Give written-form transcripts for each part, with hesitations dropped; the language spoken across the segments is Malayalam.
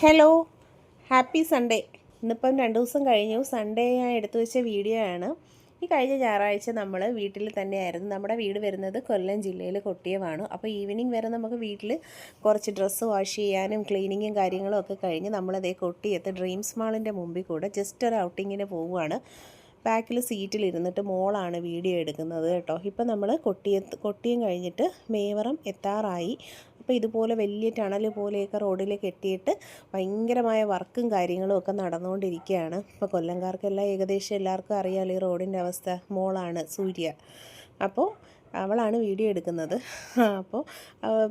Hello, happy Sunday. ഇന്നിപ്പം 2 ദിവസം കഴിഞ്ഞു. സൺഡേ ഞാൻ എടുത്തു വെച്ച വീഡിയോ ആണ്. ഈ കഴിഞ്ഞ ഞായറാഴ്ച നമ്മൾ വീട്ടിൽ തന്നെയായിരുന്നു. നമ്മുടെ വീട് വരുന്നത് കൊല്ലം ജില്ലയിൽ കൊട്ടിയമാണ്. അപ്പോൾ ഈവനിങ് വരെ നമുക്ക് വീട്ടിൽ കുറച്ച് ഡ്രസ്സ് വാഷ് ചെയ്യാനും ക്ലീനിങ്ങും കാര്യങ്ങളും ഒക്കെ കഴിഞ്ഞ് നമ്മളതേ കൊട്ടിയത്ത് ഡ്രീംസ് മാളിൻ്റെ മുമ്പിൽ കൂടെ ജസ്റ്റ് ഒരു ഔട്ടിങ്ങിന് പോവുകയാണ്. ബാക്കിൽ സീറ്റിലിരുന്നിട്ട് മോളാണ് വീഡിയോ എടുക്കുന്നത് കേട്ടോ. ഇപ്പം നമ്മൾ കൊട്ടിയം കഴിഞ്ഞിട്ട് മേവറം എത്താറായി. അപ്പോൾ ഇതുപോലെ വലിയ ടണൽ പോലെയൊക്കെ റോഡിൽ കെട്ടിയിട്ട് ഭയങ്കരമായ വർക്കും കാര്യങ്ങളും ഒക്കെ നടന്നുകൊണ്ടിരിക്കുകയാണ്. ഇപ്പോൾ കൊല്ലംകാർക്കെല്ലാം ഏകദേശം എല്ലാവർക്കും അറിയാമല്ലോ ഈ റോഡിൻ്റെ അവസ്ഥ. മോളാണ് സൂര്യ, അപ്പോൾ അവളാണ് വീഡിയോ എടുക്കുന്നത്. അപ്പോൾ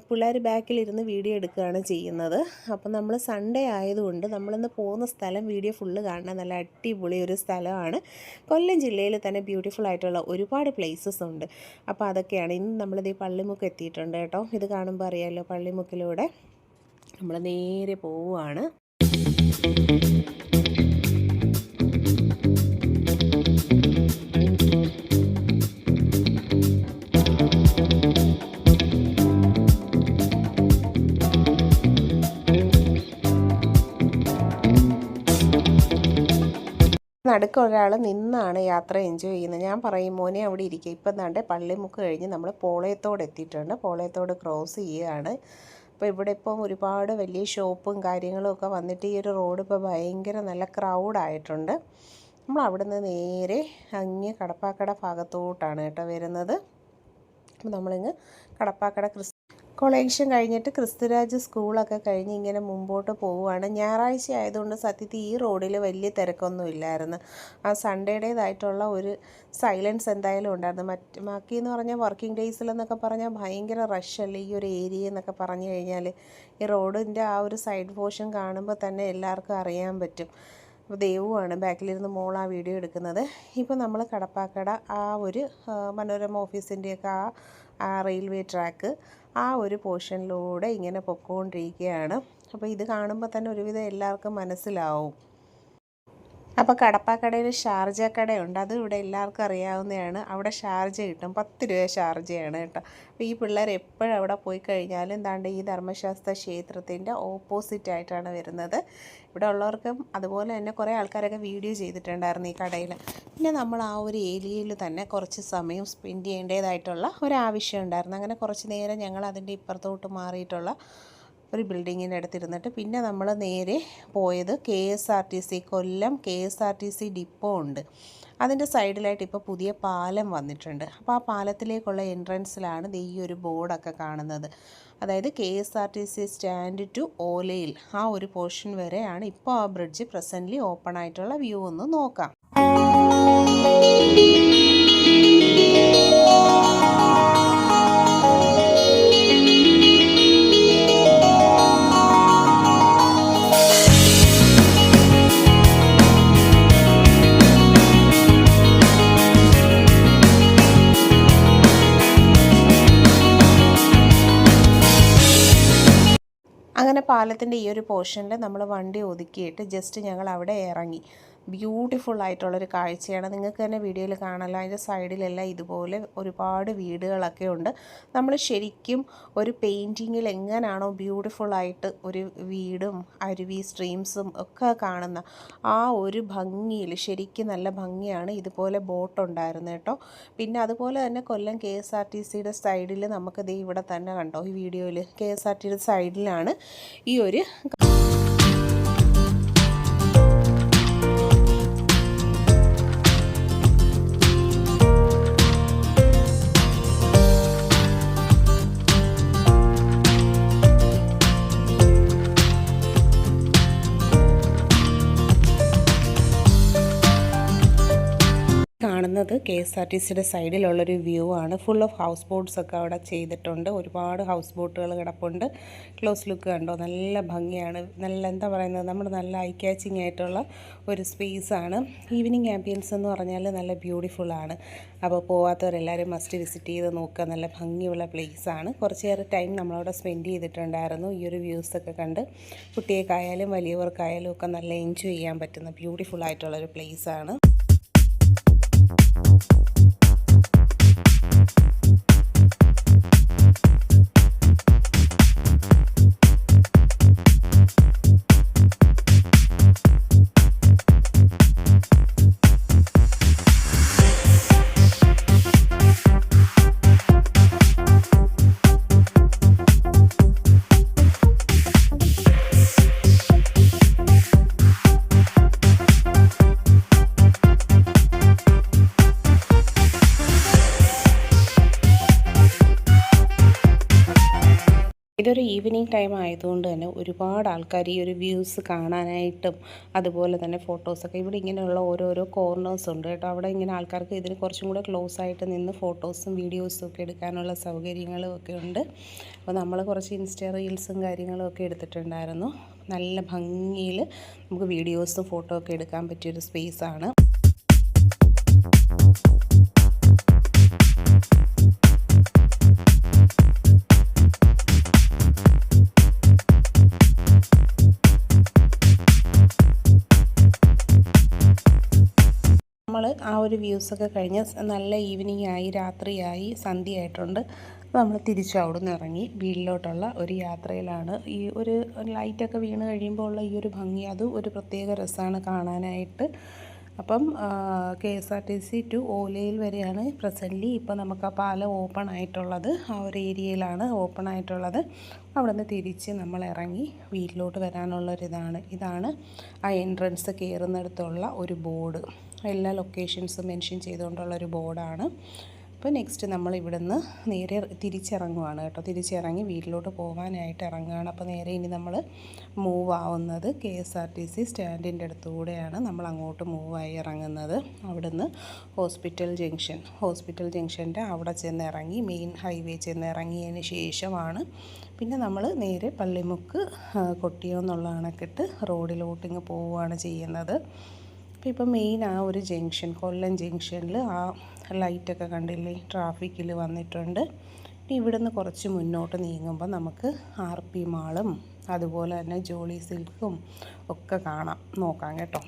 പിള്ളേർ ബാക്കിലിരുന്ന് വീഡിയോ എടുക്കുകയാണ് ചെയ്യുന്നത്. അപ്പോൾ നമ്മൾ സൺഡേ ആയതുകൊണ്ട് നമ്മളിന്ന് പോകുന്ന സ്ഥലം വീഡിയോ ഫുള്ള് കാണാൻ നല്ല അടിപൊളി ഒരു സ്ഥലമാണ്. കൊല്ലം ജില്ലയിൽ തന്നെ ബ്യൂട്ടിഫുൾ ആയിട്ടുള്ള ഒരുപാട് പ്ലേസസ് ഉണ്ട്. അപ്പോൾ അതൊക്കെയാണ്. ഇന്ന് നമ്മളിത് ഈ പള്ളിമുക്ക് എത്തിയിട്ടുണ്ട് കേട്ടോ. ഇത് കാണുമ്പോൾ അറിയാമല്ലോ, പള്ളിമുക്കിലൂടെ നമ്മൾ നേരെ പോവുകയാണ്. നടുക്ക് ഒരാൾ നിന്നാണ് യാത്ര എൻജോയ് ചെയ്യുന്നത്. ഞാൻ പറയും മോനെ അവിടെ ഇരിക്കുക. ഇപ്പം ദാണ്ടെ പള്ളിമുക്ക് കഴിഞ്ഞ് നമ്മൾ പോളയത്തോട് എത്തിയിട്ടുണ്ട്. പോളയത്തോട് ക്രോസ് ചെയ്യുകയാണ്. അപ്പോൾ ഇവിടെ ഇപ്പം ഒരുപാട് വലിയ ഷോപ്പും കാര്യങ്ങളും ഒക്കെ വന്നിട്ട് ഈ ഒരു റോഡ് ഇപ്പോൾ ഭയങ്കര നല്ല ക്രൗഡായിട്ടുണ്ട്. നമ്മൾ അവിടുന്ന് നേരെ അങ്ങ് കടപ്പാക്കട ഭാഗത്തോട്ടാണ് കേട്ടോ വരുന്നത്. അപ്പോൾ നമ്മളിങ്ങ് കടപ്പാക്കട കൊളേക്ഷൻ കഴിഞ്ഞിട്ട് ക്രിസ്തുരാജ് സ്കൂളൊക്കെ കഴിഞ്ഞ് ഇങ്ങനെ മുമ്പോട്ട് പോവുകയാണ്. ഞായറാഴ്ച ആയതുകൊണ്ട് സത്യത്തിൽ ഈ റോഡിൽ വലിയ തിരക്കൊന്നും ഇല്ലായിരുന്നു. ആ സൺഡേയുടേതായിട്ടുള്ള ഒരു സൈലൻസ് എന്തായാലും ഉണ്ടായിരുന്നു. ബാക്കിയെന്ന് പറഞ്ഞാൽ വർക്കിംഗ് ഡേയ്സിലെന്നൊക്കെ പറഞ്ഞാൽ ഭയങ്കര റഷല്ലേ ഈ ഒരു ഏരിയ എന്നൊക്കെ പറഞ്ഞു കഴിഞ്ഞാൽ. ഈ റോഡിൻ്റെ ആ ഒരു സൈഡ് പോർഷൻ കാണുമ്പോൾ തന്നെ എല്ലാവർക്കും അറിയാൻ പറ്റും. അപ്പോൾ ദേവുവാണ് ബാക്കിലിരുന്ന് മോൾ ആ വീഡിയോ എടുക്കുന്നത്. ഇപ്പോൾ നമ്മൾ കടപ്പാക്കട ആ ഒരു മനോരമ ഓഫീസിൻ്റെയൊക്കെ ആ റെയിൽവേ ട്രാക്ക് ആ ഒരു പോർഷനിലൂടെ ഇങ്ങനെ പൊയ്ക്കൊണ്ടിരിക്കുകയാണ്. അപ്പോൾ ഇത് കാണുമ്പോൾ തന്നെ ഒരുവിധം എല്ലാവർക്കും മനസ്സിലാവും. അപ്പോൾ കടപ്പാക്കടയിൽ ഷാർജ കടയുണ്ട്. അത് ഇവിടെ എല്ലാവർക്കും അറിയാവുന്നതാണ്. അവിടെ ഷാർജ കിട്ടും, 10 രൂപ ഷാർജയാണ് കേട്ടോ. അപ്പോൾ ഈ പിള്ളേർ എപ്പോഴും അവിടെ പോയി കഴിഞ്ഞാലും എന്താണ്ട് ഈ ധർമ്മശാസ്ത്ര ക്ഷേത്രത്തിൻ്റെ ഓപ്പോസിറ്റ് ആയിട്ടാണ് വരുന്നത്. ഇവിടെ ഉള്ളവർക്കും അതുപോലെ തന്നെ കുറേ ആൾക്കാരൊക്കെ വീഡിയോ ചെയ്തിട്ടുണ്ടായിരുന്നു ഈ കടയിൽ. പിന്നെ നമ്മൾ ആ ഒരു ഏരിയയിൽ തന്നെ കുറച്ച് സമയം സ്പെൻഡ് ചെയ്യേണ്ടതായിട്ടുള്ള ഒരാവശ്യം ഉണ്ടായിരുന്നു. അങ്ങനെ കുറച്ച് നേരം ഞങ്ങൾ അതിൻ്റെ ഇപ്പുറത്തോട്ട് മാറിയിട്ടുള്ള ഒരു ബിൽഡിങ്ങിൻ്റെ അടുത്തിരുന്നിട്ട് പിന്നെ നമ്മൾ നേരെ പോയത് KSRTC കൊല്ലം KSRTC ഡിപ്പോ ഉണ്ട്. അതിൻ്റെ സൈഡിലായിട്ട് ഇപ്പോൾ പുതിയ പാലം വന്നിട്ടുണ്ട്. അപ്പോൾ ആ പാലത്തിലേക്കുള്ള എൻട്രൻസിലാണ് ഈ ഒരു ബോർഡൊക്കെ കാണുന്നത്. അതായത് KSRTC സ്റ്റാൻഡ് ടു ഓലയിൽ ആ ഒരു പോർഷൻ വരെയാണ് ഇപ്പോൾ ആ ബ്രിഡ്ജ് പ്രസൻ്റ്ലി ഓപ്പൺ ആയിട്ടുള്ള വ്യൂ ഒന്ന് നോക്കാം. അങ്ങനെ പാലത്തിൻ്റെ ഈ ഒരു പോർഷനിൽ നമ്മൾ വണ്ടി ഒതുക്കിയിട്ട് ജസ്റ്റ് ഞങ്ങൾ അവിടെ ഇറങ്ങി. ബ്യൂട്ടിഫുൾ ആയിട്ടുള്ളൊരു കാഴ്ചയാണ്. നിങ്ങൾക്ക് തന്നെ വീഡിയോയിൽ കാണാമല്ലോ. അതിൻ്റെ സൈഡിലെല്ലാം ഇതുപോലെ ഒരുപാട് വീടുകളൊക്കെ ഉണ്ട്. നമ്മൾ ശരിക്കും ഒരു പെയിൻറ്റിങ്ങിൽ എങ്ങനെയാണോ ബ്യൂട്ടിഫുള്ളായിട്ട് ഒരു വീടും അരുവി സ്ട്രീംസും ഒക്കെ കാണുന്ന ആ ഒരു ഭംഗിയിൽ ശരിക്കും നല്ല ഭംഗിയാണ്. ഇതുപോലെ ബോട്ടുണ്ടായിരുന്നു കേട്ടോ. പിന്നെ അതുപോലെ തന്നെ കൊല്ലം KSRTCയുടെ സൈഡിൽ നമുക്ക് ദേ ഇവിടെ തന്നെ കണ്ടോ ഈ വീഡിയോയിൽ KSRTCയുടെ സൈഡിലാണ് ഈ ഒരു കാണുന്നത് KSRTCയുടെ സൈഡിലുള്ളൊരു വ്യൂ ആണ്. ഫുൾ ഓഫ് ഹൗസ് ബോട്ട്സ് ഒക്കെ അവിടെ ചെയ്തിട്ടുണ്ട്. ഒരുപാട് ഹൗസ് ബോട്ടുകൾ കിടപ്പുണ്ട്. ക്ലോസ് ലുക്ക് കണ്ടോ, നല്ല ഭംഗിയാണ്. നല്ല എന്താ പറയുന്നത്, നമ്മുടെ നല്ല ഐ ക്യാച്ചിങ് ആയിട്ടുള്ള ഒരു സ്പേസാണ്. ഈവനിങ് ആംബിയൻസ് എന്ന് പറഞ്ഞാൽ നല്ല ബ്യൂട്ടിഫുള്ളാണ്. അപ്പോൾ പോവാത്തവരെല്ലാവരും മസ്റ്റ് വിസിറ്റ് ചെയ്ത് നോക്കുക. നല്ല ഭംഗിയുള്ള പ്ലേസാണ്. കുറച്ചേറെ ടൈം നമ്മളവിടെ സ്പെൻഡ് ചെയ്തിട്ടുണ്ടായിരുന്നു ഈ ഒരു വ്യൂസൊക്കെ കണ്ട്. കുട്ടികൾക്കായാലും വലിയവർക്കായാലും ഒക്കെ നല്ല എൻജോയ് ചെയ്യാൻ പറ്റുന്ന ബ്യൂട്ടിഫുള്ളായിട്ടുള്ളൊരു പ്ലേസാണ്. ഇതൊരു ഈവനിങ് ടൈം ആയതുകൊണ്ട് തന്നെ ഒരുപാട് ആൾക്കാർ ഈ ഒരു വ്യൂസ് കാണാനായിട്ടും അതുപോലെ തന്നെ ഫോട്ടോസൊക്കെ ഇവിടെ ഇങ്ങനെയുള്ള ഓരോരോ കോർണേഴ്സ് ഉണ്ട് കേട്ടോ. അവിടെ ഇങ്ങനെ ആൾക്കാർക്ക് ഇതിന് കുറച്ചും കൂടെ ക്ലോസ് ആയിട്ട് നിന്ന് ഫോട്ടോസും വീഡിയോസും ഒക്കെ എടുക്കാനുള്ള സൗകര്യങ്ങളും ഒക്കെ ഉണ്ട്. അപ്പോൾ നമ്മൾ കുറച്ച് ഇൻസ്റ്റ റീൽസും കാര്യങ്ങളും ഒക്കെ എടുത്തിട്ടുണ്ടായിരുന്നു. നല്ല ഭംഗിയിൽ നമുക്ക് വീഡിയോസും ഫോട്ടോ ഒക്കെ എടുക്കാൻ പറ്റിയൊരു സ്പേസാണ്. നമ്മൾ ആ ഒരു വ്യൂസൊക്കെ കഴിഞ്ഞ് നല്ല ഈവനിങ് ആയി, രാത്രിയായി, സന്ധ്യയായിട്ടുണ്ട്. നമ്മൾ തിരിച്ച് അവിടെ നിന്ന് ഇറങ്ങി വീട്ടിലോട്ടുള്ള ഒരു യാത്രയിലാണ്. ഈ ഒരു ലൈറ്റൊക്കെ വീണ് കഴിയുമ്പോൾ ഉള്ള ഈ ഒരു ഭംഗി അതും ഒരു പ്രത്യേക രസമാണ് കാണാനായിട്ട്. അപ്പം KSRTC ടു ഓലയിൽ വരെയാണ് പ്രസൻ്റ്ലി ഇപ്പോൾ നമുക്ക് ആ പാലം ഓപ്പൺ ആയിട്ടുള്ളത്. ആ ഒരു ഏരിയയിലാണ് ഓപ്പൺ ആയിട്ടുള്ളത്. അവിടെ നിന്ന് തിരിച്ച് നമ്മൾ ഇറങ്ങി വീട്ടിലോട്ട് ഇതാണ് ആ എൻട്രൻസ് കയറുന്നിടത്തുള്ള ഒരു ബോർഡ്. എല്ലാ ലൊക്കേഷൻസും മെൻഷൻ ചെയ്തുകൊണ്ടുള്ളൊരു ബോർഡാണ്. അപ്പോൾ നെക്സ്റ്റ് നമ്മൾ ഇവിടുന്ന് നേരെ തിരിച്ചിറങ്ങുവാണ് കേട്ടോ. തിരിച്ചിറങ്ങി വീട്ടിലോട്ട് പോകാനായിട്ട് ഇറങ്ങുകയാണ്. അപ്പോൾ നേരെ ഇനി നമ്മൾ മൂവ് ആവുന്നത് KSRTC സ്റ്റാൻഡിൻ്റെ അടുത്തുകൂടെയാണ്. നമ്മൾ അങ്ങോട്ട് മൂവായി ഇറങ്ങുന്നത്. അവിടുന്ന് ഹോസ്പിറ്റൽ ജംഗ്ഷൻ്റെ അവിടെ ചെന്ന് ഇറങ്ങി മെയിൻ ഹൈവേ ചെന്ന് ഇറങ്ങിയതിന് ശേഷമാണ് പിന്നെ നമ്മൾ നേരെ പള്ളിമുക്ക് കൊട്ടിയം എന്നുള്ള അണക്കെട്ട് റോഡിലോട്ടിങ്ങ് പോവുകയാണ് ചെയ്യുന്നത്. അപ്പോൾ ഇപ്പോൾ മെയിൻ ആ ഒരു ജംഗ്ഷൻ, കൊല്ലം ജംഗ്ഷനിൽ ആ ലൈറ്റൊക്കെ കണ്ടില്ലേ, ട്രാഫിക്കിൽ വന്നിട്ടുണ്ട്. ഇവിടുന്ന് കുറച്ച് മുന്നോട്ട് നീങ്ങുമ്പോൾ നമുക്ക് RP മാളും അതുപോലെ തന്നെ ജോളി സിൽക്കും ഒക്കെ നോക്കാം കേട്ടോ.